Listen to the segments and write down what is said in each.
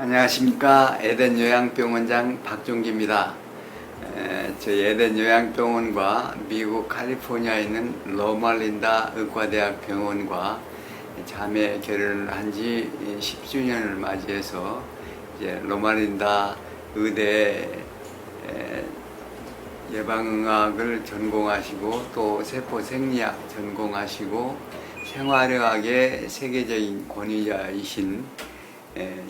안녕하십니까. 에덴 요양병원장 박종기입니다. 저희 에덴 요양병원과 미국 칼리포니아에 있는 로말린다 의과대학 병원과 자매 결혼을 한 지 10주년을 맞이해서 이제 로말린다 의대 예방의학을 전공하시고 또 세포생리학 전공하시고 생활의학의 세계적인 권위자이신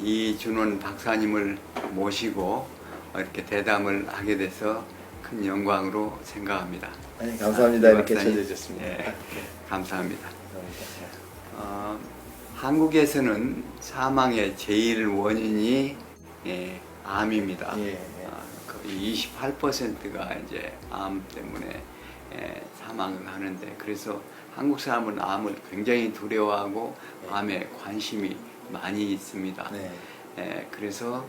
이준원 박사님을 모시고 이렇게 대담을 하게 돼서 큰 영광으로 생각합니다. 네, 감사합니다. 이렇게 찾아주셨습니다. 네, 감사합니다. 한국에서는 사망의 제일 원인이 암입니다. 거의 28%가 이제 암 때문에 사망을 하는데, 그래서 한국 사람은 암을 굉장히 두려워하고 암에 관심이 많이 있습니다. 그래서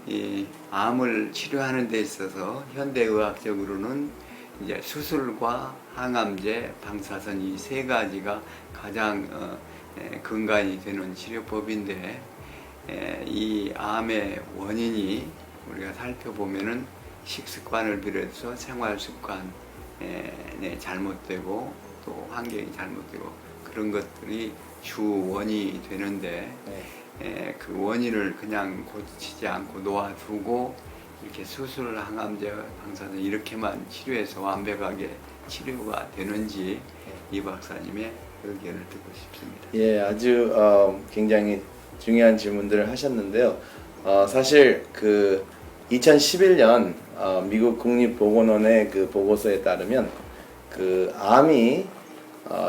이 암을 치료하는 데 있어서 현대의학적으로는 이제 수술과 항암제, 방사선 이 세 가지가 가장 근간이 되는 치료법인데, 이 암의 원인이 우리가 살펴보면은 식습관을 비롯해서 생활습관 잘못되고 또 환경이 잘못되고 그런 것들이 주 원인이 되는데, 그 원인을 그냥 고치지 않고 놓아두고 이렇게 수술, 항암제, 방사선 이렇게만 치료해서 완벽하게 치료가 되는지 이 박사님의 의견을 듣고 싶습니다. 예, 아주 굉장히 중요한 질문들을 하셨는데요. 사실 그 2011년 미국 국립보건원의 그 보고서에 따르면 그 암이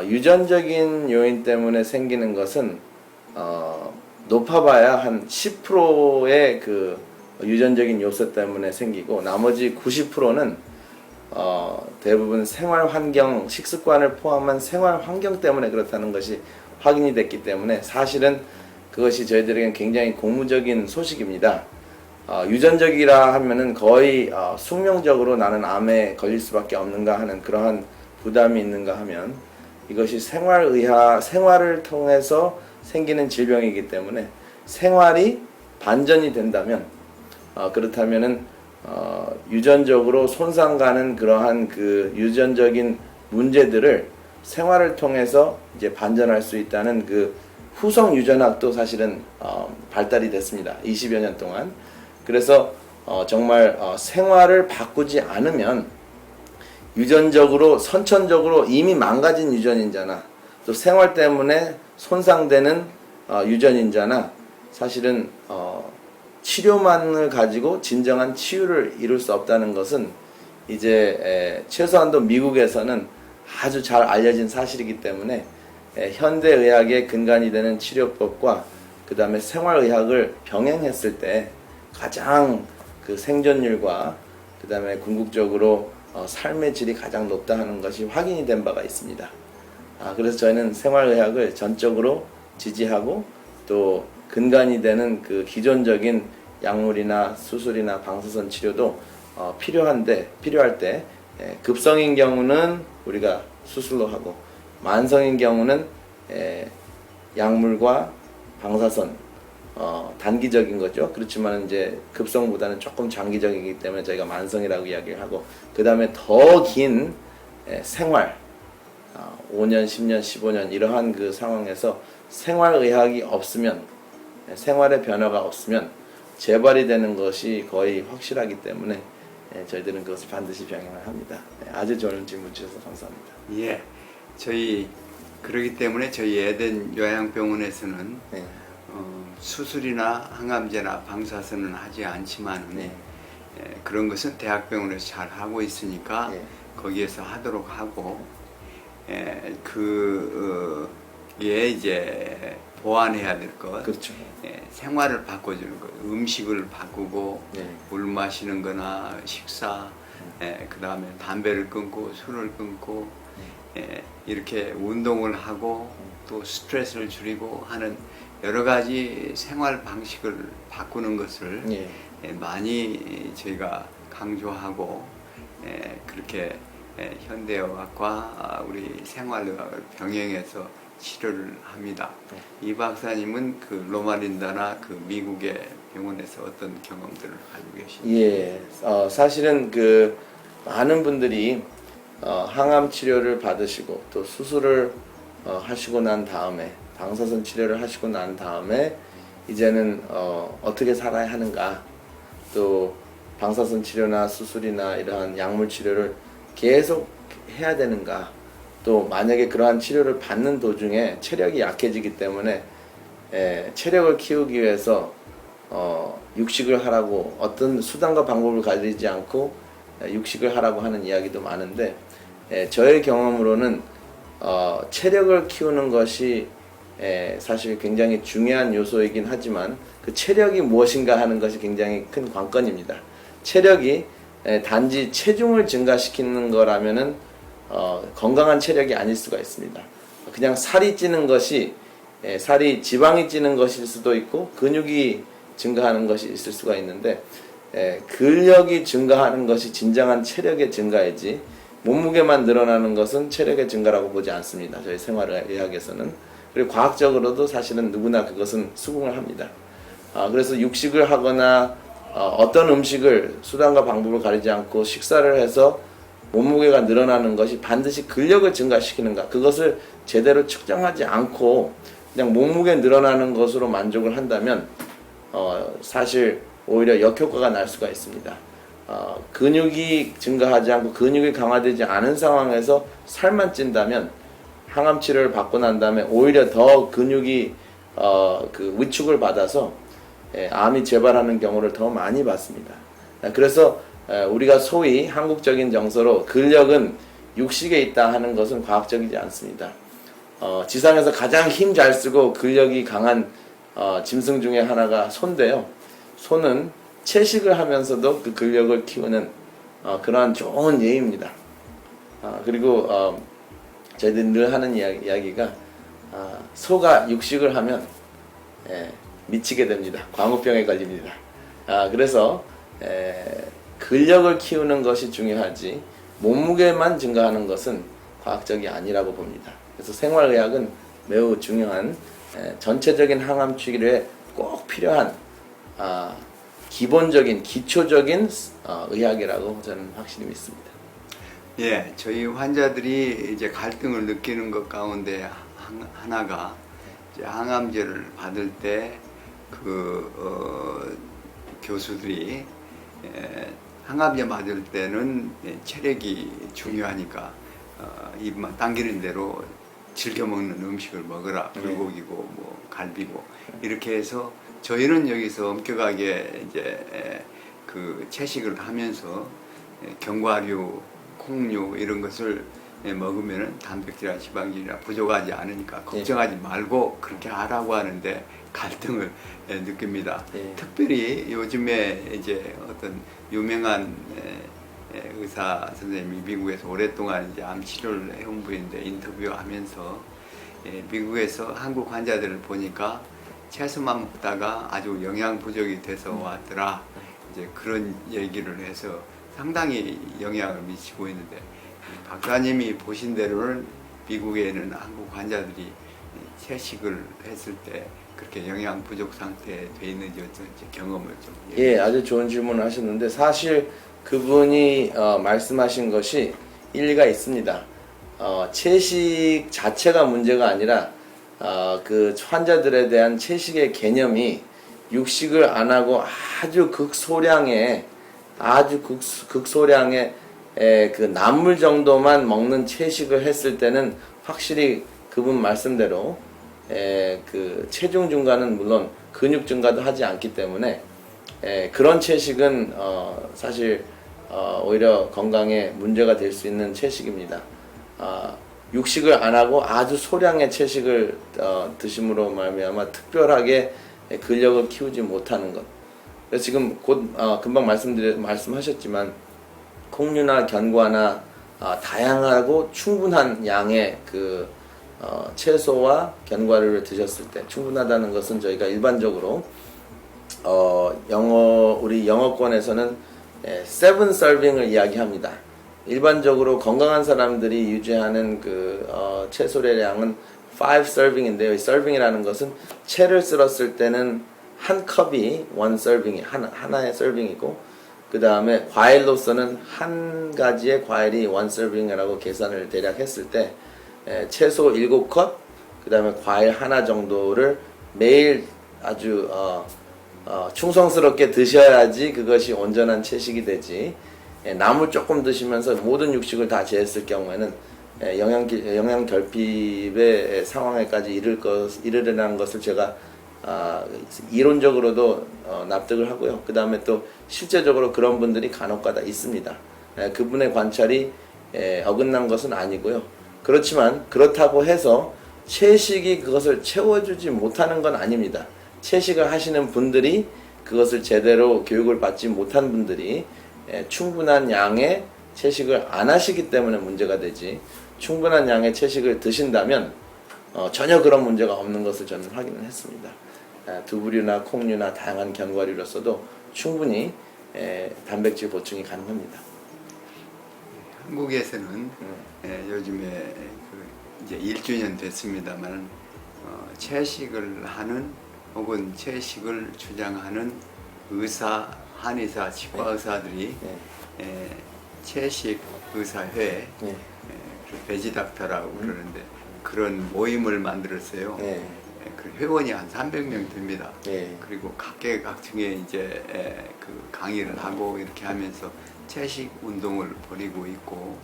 유전적인 요인 때문에 생기는 것은 높아봐야 한 10%의 그 유전적인 요소 때문에 생기고, 나머지 90%는 대부분 생활환경, 식습관을 포함한 생활환경 때문에 그렇다는 것이 확인이 됐기 때문에 사실은 그것이 저희들에게는 굉장히 고무적인 소식입니다. 유전적이라 하면은 거의 숙명적으로 나는 암에 걸릴 수밖에 없는가 하는 그러한 부담이 있는가 하면, 이것이 생활을 통해서 생기는 질병이기 때문에 생활이 반전이 된다면, 그렇다면은 유전적으로 손상가는 그러한 그 유전적인 문제들을 생활을 통해서 이제 반전할 수 있다는 그 후성 유전학도 사실은 발달이 됐습니다. 20여 년 동안. 그래서 정말 생활을 바꾸지 않으면 유전적으로 선천적으로 이미 망가진 유전인자나 또 생활 때문에 손상되는 유전인자나 사실은 치료만을 가지고 진정한 치유를 이룰 수 없다는 것은 이제 최소한도 미국에서는 아주 잘 알려진 사실이기 때문에 현대의학의 근간이 되는 치료법과 그 다음에 생활의학을 병행했을 때 가장 그 생존율과 그 다음에 궁극적으로 삶의 질이 가장 높다 하는 것이 확인이 된 바가 있습니다. 그래서 저희는 생활의학을 전적으로 지지하고, 또 근간이 되는 그 기존적인 약물이나 수술이나 방사선 치료도 필요할 때 급성인 경우는 우리가 수술로 하고, 만성인 경우는 약물과 방사선 단기적인 거죠. 그렇지만 이제 급성보다는 조금 장기적이기 때문에 저희가 만성이라고 이야기를 하고, 그 다음에 더 긴 생활 5년, 10년, 15년 이러한 그 상황에서 생활의학이 없으면, 생활의 변화가 없으면 재발이 되는 것이 거의 확실하기 때문에 저희들은 그것을 반드시 병행을 합니다. 아주 좋은 질문 주셔서 감사합니다. 예, 그렇기 때문에 저희 에덴 요양병원에서는 수술이나 항암제나 방사선은 하지 않지만 그런 것은 대학병원에서 잘 하고 있으니까 거기에서 하도록 하고, 그게 이제 보완해야 될 것, 그렇죠. 생활을 바꿔주는 것, 음식을 바꾸고 물 마시는 거나 식사, 그 다음에 담배를 끊고 술을 끊고 이렇게 운동을 하고 또 스트레스를 줄이고 하는 여러 가지 생활 방식을 바꾸는 것을 많이 저희가 강조하고, 그렇게 현대의학과 우리 생활의학을 병행해서 치료를 합니다. 이 박사님은 그 로마린다나 그 미국의 병원에서 어떤 경험들을 가지고 계십니까? 예, 사실은 그 많은 분들이 항암 치료를 받으시고 또 수술을 하시고 난 다음에 방사선 치료를 하시고 난 다음에 이제는 어떻게 살아야 하는가, 또 방사선 치료나 수술이나 이러한 약물 치료를 계속 해야 되는가, 또 만약에 그러한 치료를 받는 도중에 체력이 약해지기 때문에 체력을 키우기 위해서 육식을 하라고 어떤 수단과 방법을 가리지 않고 육식을 하라고 하는 이야기도 많은데, 저의 경험으로는 체력을 키우는 것이 사실 굉장히 중요한 요소이긴 하지만 그 체력이 무엇인가 하는 것이 굉장히 큰 관건입니다. 체력이 단지 체중을 증가시키는 거라면은 건강한 체력이 아닐 수가 있습니다. 그냥 살이 찌는 것이 살이 지방이 찌는 것일 수도 있고 근육이 증가하는 것이 있을 수가 있는데, 근력이 증가하는 것이 진정한 체력의 증가이지 몸무게만 늘어나는 것은 체력의 증가라고 보지 않습니다. 저희 생활의학에서는. 그리고 과학적으로도 사실은 누구나 그것은 수긍을 합니다. 그래서 육식을 하거나 어떤 음식을 수단과 방법을 가리지 않고 식사를 해서 몸무게가 늘어나는 것이 반드시 근력을 증가시키는가, 그것을 제대로 측정하지 않고 그냥 몸무게 늘어나는 것으로 만족을 한다면 사실 오히려 역효과가 날 수가 있습니다. 근육이 증가하지 않고 근육이 강화되지 않은 상황에서 살만 찐다면 항암 치료를 받고 난 다음에 오히려 더 근육이 그 위축을 받아서 암이 재발하는 경우를 더 많이 봤습니다. 그래서 우리가 소위 한국적인 정서로 근력은 육식에 있다 하는 것은 과학적이지 않습니다. 지상에서 가장 힘 잘 쓰고 근력이 강한 짐승 중에 하나가 소인데요. 소는 채식을 하면서도 그 근력을 키우는 그러한 좋은 예입니다. 그리고 저희들이 늘 하는 이야기가 소가 육식을 하면 미치게 됩니다. 광우병에 걸립니다. 그래서 근력을 키우는 것이 중요하지 몸무게만 증가하는 것은 과학적이 아니라고 봅니다. 그래서 생활의학은 매우 중요한 전체적인 항암 치료에 꼭 필요한 기본적인 기초적인 의학이라고 저는 확실히 믿습니다. 예, 저희 환자들이 이제 갈등을 느끼는 것 가운데 하나가 이제 항암제를 받을 때 교수들이 항암제 맞을 때는 체력이 중요하니까 입만 당기는 대로 즐겨 먹는 음식을 먹으라. 불고기고 뭐 갈비고 이렇게 해서 저희는 여기서 엄격하게 이제 그 채식을 하면서 견과류, 콩류 이런 것을 먹으면 단백질이나 지방질이나 부족하지 않으니까 걱정하지 말고 그렇게 하라고 하는데 갈등을 느낍니다. 특별히 요즘에 이제 어떤 유명한 의사 선생님이 미국에서 오랫동안 이제 암 치료를 해온 분인데 인터뷰하면서 미국에서 한국 환자들을 보니까 채소만 먹다가 아주 영양 부족이 돼서 왔더라. 이제 그런 얘기를 해서 상당히 영향을 미치고 있는데, 박사님이 보신 대로는 미국에는 한국 환자들이 채식을 했을 때 그렇게 영양 부족 상태에 돼 있는지 어쩐지 경험을 좀. 예, 아주 좋은 질문을 하셨는데 사실 그분이 말씀하신 것이 일리가 있습니다. 채식 자체가 문제가 아니라 그 환자들에 대한 채식의 개념이 육식을 안 하고 아주 극소량의 그 나물 정도만 먹는 채식을 했을 때는 확실히 그분 말씀대로 그 체중 증가는 물론 근육 증가도 하지 않기 때문에 그런 채식은 사실 오히려 건강에 문제가 될 수 있는 채식입니다. 육식을 안 하고 아주 소량의 채식을 드심으로 말미암아 특별하게 근력을 키우지 못하는 것. 그래서 지금 곧 금방 말씀하셨지만 콩류나 견과나 다양하고 충분한 양의 그 채소와 견과류를 드셨을 때 충분하다는 것은 저희가 일반적으로 우리 영어권에서는 7 serving을 이야기합니다. 일반적으로 건강한 사람들이 유지하는 그 채소의 양은 5 serving인데요. 이 serving이라는 것은 채를 썰었을 때는 한 컵이 one serving이 하나의 serving이고, 그 다음에 과일로서는 한 가지의 과일이 one serving이라고 계산을 대략 했을 때 채소 7컵, 그 다음에 과일 하나 정도를 매일 아주 충성스럽게 드셔야지 그것이 온전한 채식이 되지. 나물 조금 드시면서 모든 육식을 다 제했을 경우에는 영양 결핍의 상황에까지 이르려는 것을 제가 이론적으로도 납득을 하고요. 그 다음에 또 실제적으로 그런 분들이 간혹가다 있습니다. 그분의 관찰이 어긋난 것은 아니고요. 그렇지만 그렇다고 해서 채식이 그것을 채워주지 못하는 건 아닙니다. 채식을 하시는 분들이 그것을 제대로 교육을 받지 못한 분들이 충분한 양의 채식을 안 하시기 때문에 문제가 되지, 충분한 양의 채식을 드신다면 전혀 그런 문제가 없는 것을 저는 확인을 했습니다. 두부류나 콩류나 다양한 견과류로서도 충분히 단백질 보충이 가능합니다. 한국에서는 요즘에 이제 1주년 됐습니다만 채식을 하는 혹은 채식을 주장하는 의사, 한의사, 치과의사들이 채식 의사회, 베지닥터라고 그러는데 그런 모임을 만들었어요. 그 회원이 한 300명 됩니다. 그리고 각계각층에 이제 그 강의를 하고 이렇게 하면서 채식 운동을 벌이고 있고,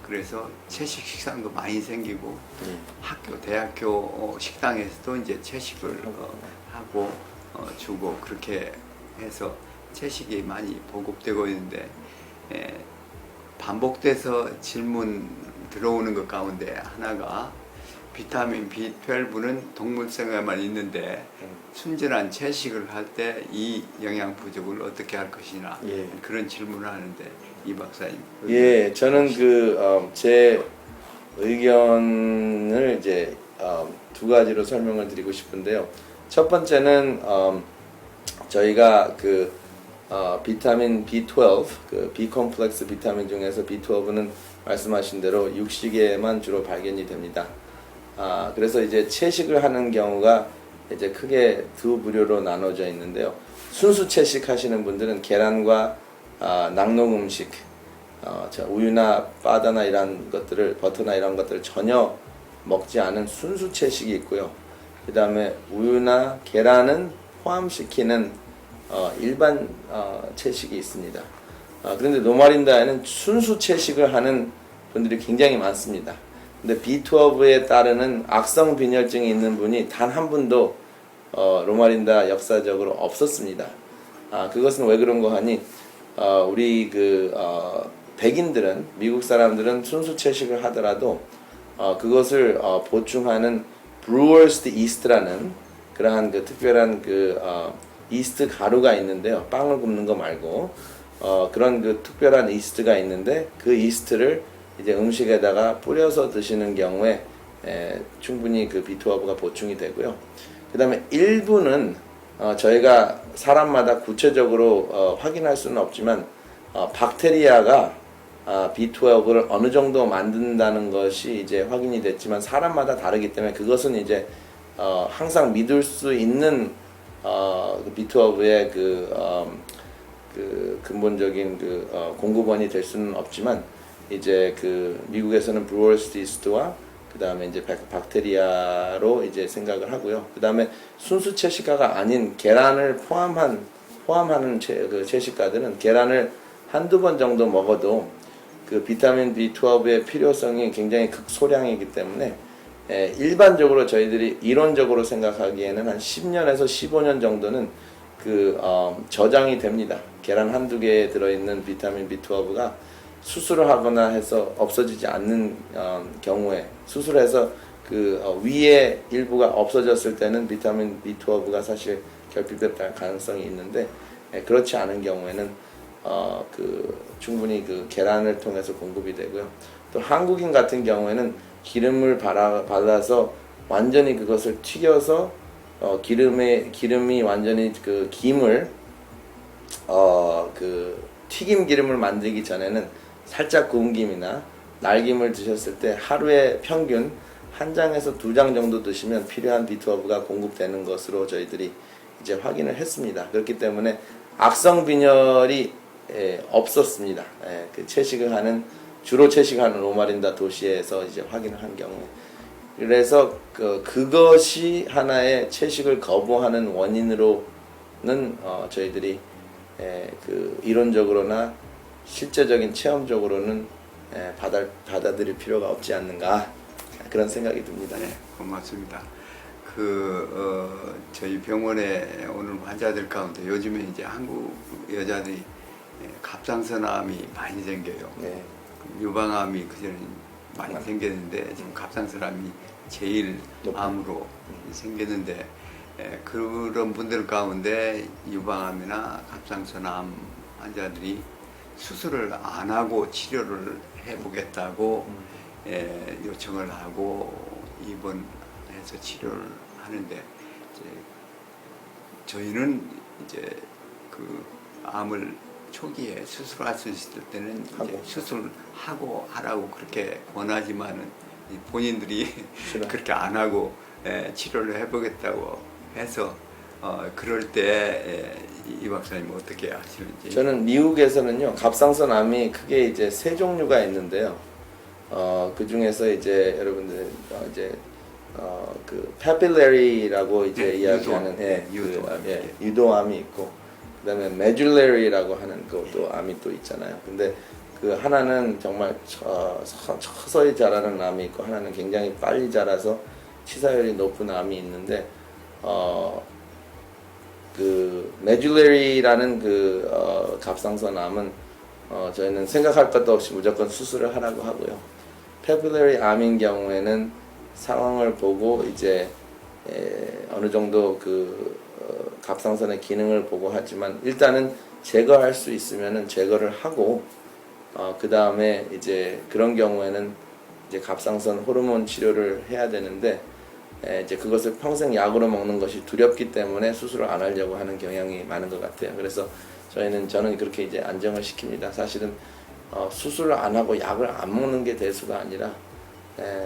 그래서 채식 식당도 많이 생기고 학교, 대학교 식당에서도 이제 채식을 하고 주고 그렇게 해서 채식이 많이 보급되고 있는데, 반복돼서 질문 들어오는 것 가운데 하나가 비타민 B12는 동물성에만 있는데 순전한 채식을 할 때 이 영양 부족을 어떻게 할 것이냐, 그런 질문을 하는데 이 박사님. 저는 제 의견을 이제 두 가지로 설명을 드리고 싶은데요. 첫 번째는 저희가 비타민 B12, B 컴플렉스 비타민 중에서 B12는 말씀하신 대로 육식에만 주로 발견이 됩니다. 그래서 이제 채식을 하는 경우가 이제 크게 두 부류로 나눠져 있는데요. 순수 채식 하시는 분들은 계란과 낙농 음식, 우유나 바다나 이런 것들을, 버터나 이런 것들을 전혀 먹지 않은 순수 채식이 있고요. 그 다음에 우유나 계란은 포함시키는 일반 채식이 있습니다. 그런데 노말인다에는 순수 채식을 하는 분들이 굉장히 많습니다. 근데 B12에 따르는 악성 빈혈증이 있는 분이 단 한 분도 로마린다 역사적으로 없었습니다. 그것은 왜 그런 거 하니, 우리 백인들은, 미국 사람들은 순수 채식을 하더라도 그것을 보충하는 브루어스트 이스트라는 그러한 특별한 이스트 가루가 있는데요. 빵을 굽는 거 말고 그런 특별한 이스트가 있는데, 그 이스트를 이제 음식에다가 뿌려서 드시는 경우에 충분히 B12가 보충이 되고요. 그 다음에 일부는 저희가 사람마다 구체적으로 확인할 수는 없지만 박테리아가 B12를 어느 정도 만든다는 것이 이제 확인이 됐지만 사람마다 다르기 때문에 그것은 이제 항상 믿을 수 있는 B12의 근본적인 공급원이 될 수는 없지만, 이제 미국에서는 브루어스트 이스트와 그 다음에 이제 박테리아로 이제 생각을 하고요. 그 다음에 순수 채식가가 아닌 계란을 포함하는 채식가들은 계란을 한두 번 정도 먹어도 비타민 B12의 필요성이 굉장히 극소량이기 때문에 일반적으로 저희들이 이론적으로 생각하기에는 한 10년에서 15년 정도는 저장이 됩니다. 계란 한두 개에 들어있는 비타민 B12가 수술을 하거나 해서 없어지지 않는 경우에, 수술해서 위에 일부가 없어졌을 때는 비타민 B12가 사실 결핍될 가능성이 있는데, 그렇지 않은 경우에는 충분히 계란을 통해서 공급이 되고요. 또 한국인 같은 경우에는 기름을 발라서 완전히 그것을 튀겨서 기름이 완전히 김을 튀김 기름을 만들기 전에는 살짝 구운 김이나 날김을 드셨을 때 하루에 평균 한 장에서 두 장 정도 드시면 필요한 B12가 공급되는 것으로 저희들이 이제 확인을 했습니다. 그렇기 때문에 악성 빈혈이 없었습니다. 그 채식을 하는 주로 채식하는 로마린다 도시에서 이제 확인을 한 경우에 그래서 그것이 하나의 채식을 거부하는 원인으로는 저희들이 그 이론적으로나 실제적인 체험적으로는 받아들일 필요가 없지 않는가 그런 생각이 듭니다. 네, 고맙습니다. 저희 병원에 오는 환자들 가운데 요즘에 이제 한국 여자들이 갑상선암이 많이 생겨요. 네. 유방암이 그전에 많이 생겼는데 지금 갑상선암이 제일 암으로 생겼는데 그런 분들 가운데 유방암이나 갑상선암 환자들이 수술을 안 하고 치료를 해보겠다고 요청을 하고 입원해서 치료를 하는데 이제 저희는 이제 그 암을 초기에 수술할 수 있을 때는 이제 수술하고 하라고 그렇게 권하지만은 본인들이 그렇게 안 하고 치료를 해보겠다고 해서 그럴 때 이 박사님 어떻게 하시는지. 저는 미국에서는요 갑상선암이 크게 이제 세 종류가 있는데요. 그 중에서 이제 여러분들 이제 그 papillary라고 이제 이야기하는 유도암이 있고 그다음에 medullary라고 하는 그것도 암이 또 있잖아요. 근데 그 하나는 정말 서서히 자라는 암이 있고 하나는 굉장히 빨리 자라서 치사율이 높은 암이 있는데 그 medullary라는 갑상선암은 저희는 생각할 것도 없이 무조건 수술을 하라고 하고요. papillary 암인 경우에는 상황을 보고 이제 어느 정도 갑상선의 기능을 보고 하지만 일단은 제거할 수 있으면은 제거를 하고 그 다음에 이제 그런 경우에는 이제 갑상선 호르몬 치료를 해야 되는데 이제 그것을 평생 약으로 먹는 것이 두렵기 때문에 수술을 안 하려고 하는 경향이 많은 것 같아요. 그래서 저는 그렇게 이제 안정을 시킵니다. 사실은 수술을 안 하고 약을 안 먹는 게 대수가 아니라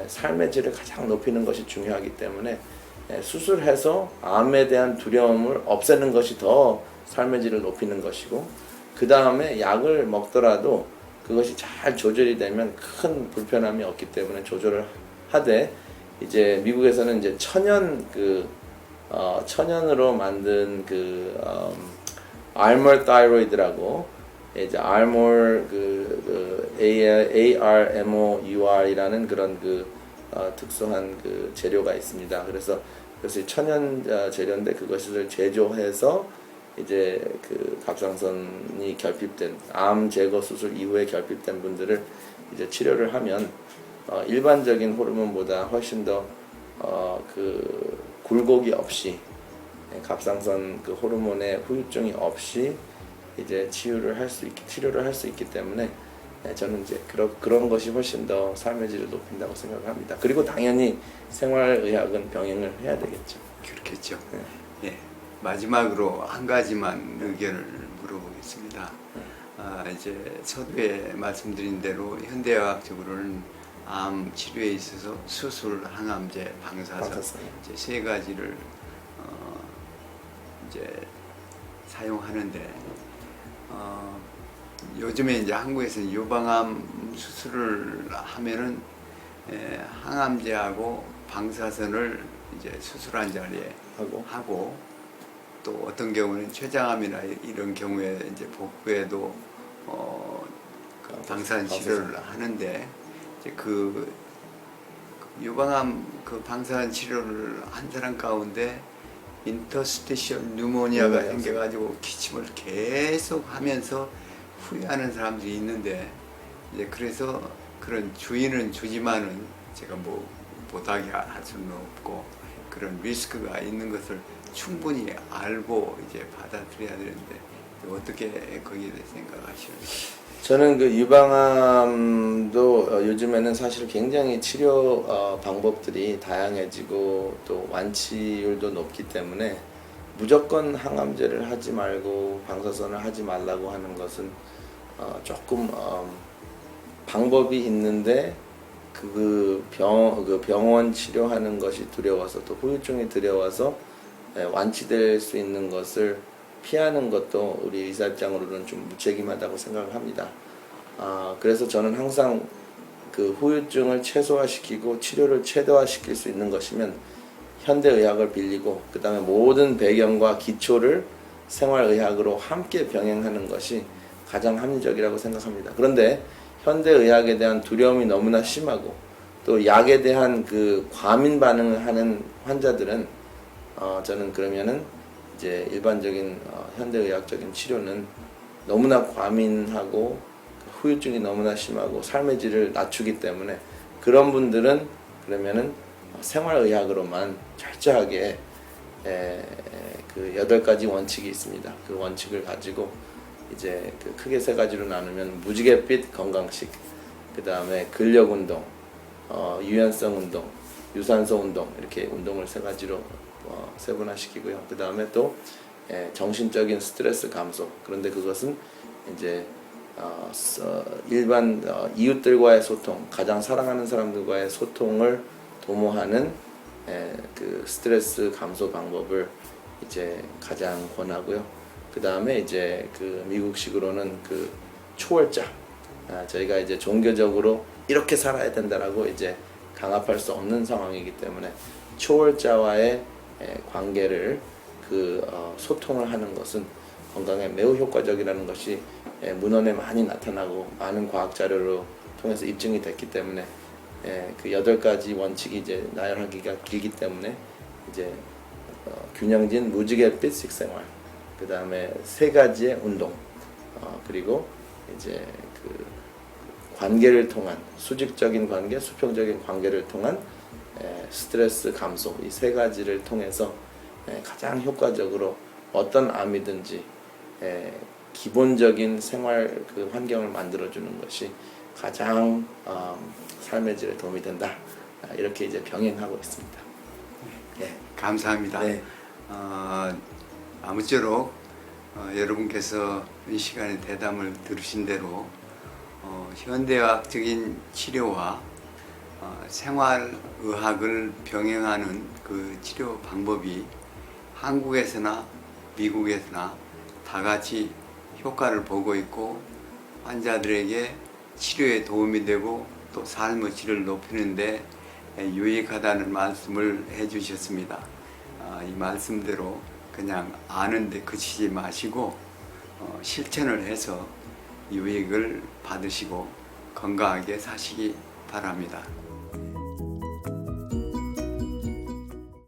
삶의 질을 가장 높이는 것이 중요하기 때문에 수술해서 암에 대한 두려움을 없애는 것이 더 삶의 질을 높이는 것이고 그 다음에 약을 먹더라도 그것이 잘 조절이 되면 큰 불편함이 없기 때문에 조절을 하되 이제 미국에서는 이제 천연으로 만든 알몰 타이로이드라고 이제 알몰 ARMOUR이라는 그런 특수한 재료가 있습니다. 그래서 그것이 천연 재료인데 그것을 제조해서 이제 갑상선이 결핍된 암 제거 수술 이후에 결핍된 분들을 이제 치료를 하면 일반적인 호르몬보다 훨씬 더 굴곡이 없이 갑상선 호르몬의 후유증이 없이 이제 치료를 할 수 있기 때문에 저는 이제 그런 것이 훨씬 더 삶의 질을 높인다고 생각을 합니다. 그리고 당연히 생활의학은 병행을 해야 되겠죠. 그렇겠죠. 네. 마지막으로 한 가지만 의견을 물어보겠습니다. 이제 서두에 말씀드린 대로 현대의학적으로는 암 치료에 있어서 수술, 항암제, 방사선 이제 세 가지를 이제 사용하는데 요즘에 이제 한국에서는 유방암 수술을 하면은 항암제하고 방사선을 이제 수술한 자리에 하고 또 어떤 경우는 췌장암이나 이런 경우에 이제 복부에도 방사선 치료를 하는데 이제 유방암 방사선 치료를 한 사람 가운데 인터스티셜 뉴모니아가 생겨가지고 기침을 계속 하면서 후회하는 사람들이 있는데 이제 그래서 그런 주의는 주지만은 제가 뭐 못하게 할 수는 없고 그런 리스크가 있는 것을 충분히 알고 이제 받아들여야 되는데 어떻게 거기에 대해 생각하시는지? 저는 유방암도 요즘에는 사실 굉장히 치료 방법들이 다양해지고 또 완치율도 높기 때문에 무조건 항암제를 하지 말고 방사선을 하지 말라고 하는 것은 조금 방법이 있는데 그 병원 치료하는 것이 두려워서 또 후유증이 두려워서 완치될 수 있는 것을 피하는 것도 우리 의사 입장으로는 좀 무책임하다고 생각을 합니다. 그래서 저는 항상 그 후유증을 최소화시키고 치료를 최대화시킬 수 있는 것이면 현대의학을 빌리고 그 다음에 모든 배경과 기초를 생활의학으로 함께 병행하는 것이 가장 합리적이라고 생각합니다. 그런데 현대의학에 대한 두려움이 너무나 심하고 또 약에 대한 그 과민 반응을 하는 환자들은 저는 그러면은 이제 일반적인 현대의학적인 치료는 너무나 과민하고 후유증이 너무나 심하고 삶의 질을 낮추기 때문에 그런 분들은 그러면은 생활의학으로만 철저하게 그 8가지 원칙이 있습니다. 그 원칙을 가지고 이제 그 크게 3가지로 나누면 무지갯빛 건강식, 그 다음에 근력 운동, 유연성 운동, 유산소 운동 이렇게 운동을 3가지로 세분화시키고요. 그 다음에 또 정신적인 스트레스 감소. 그런데 그것은 이제 일반 이웃들과의 소통, 가장 사랑하는 사람들과의 소통을 도모하는 그 스트레스 감소 방법을 이제 가장 권하고요. 그 다음에 이제 그 미국식으로는 그 초월자, 저희가 이제 종교적으로 이렇게 살아야 된다라고 이제 강압할 수 없는 상황이기 때문에 초월자와의 관계를 소통을 하는 것은 건강에 매우 효과적이라는 것이 문헌에 많이 나타나고 많은 과학 자료로 통해서 입증이 됐기 때문에 그 8가지 원칙이 이제 나열하기가 길기 때문에 이제 균형진 무지갯빛 식생활, 그 다음에 3가지의 운동, 그리고 이제 그 관계를 통한 수직적인 관계, 수평적인 관계를 통한 스트레스 감소, 이 3가지를 통해서 가장 효과적으로 어떤 암이든지 기본적인 생활 그 환경을 만들어주는 것이 가장 삶의 질에 도움이 된다. 이렇게 이제 병행하고 있습니다. 네. 감사합니다. 네. 아무쪼록 여러분께서 이 시간에 대담을 들으신 대로 현대의학적인 치료와 생활의학을 병행하는 그 치료 방법이 한국에서나 미국에서나 다 같이 효과를 보고 있고 환자들에게 치료에 도움이 되고 또 삶의 질을 높이는데 유익하다는 말씀을 해주셨습니다. 이 말씀대로 그냥 아는데 그치지 마시고 실천을 해서 유익을 받으시고 건강하게 사시기 바랍니다.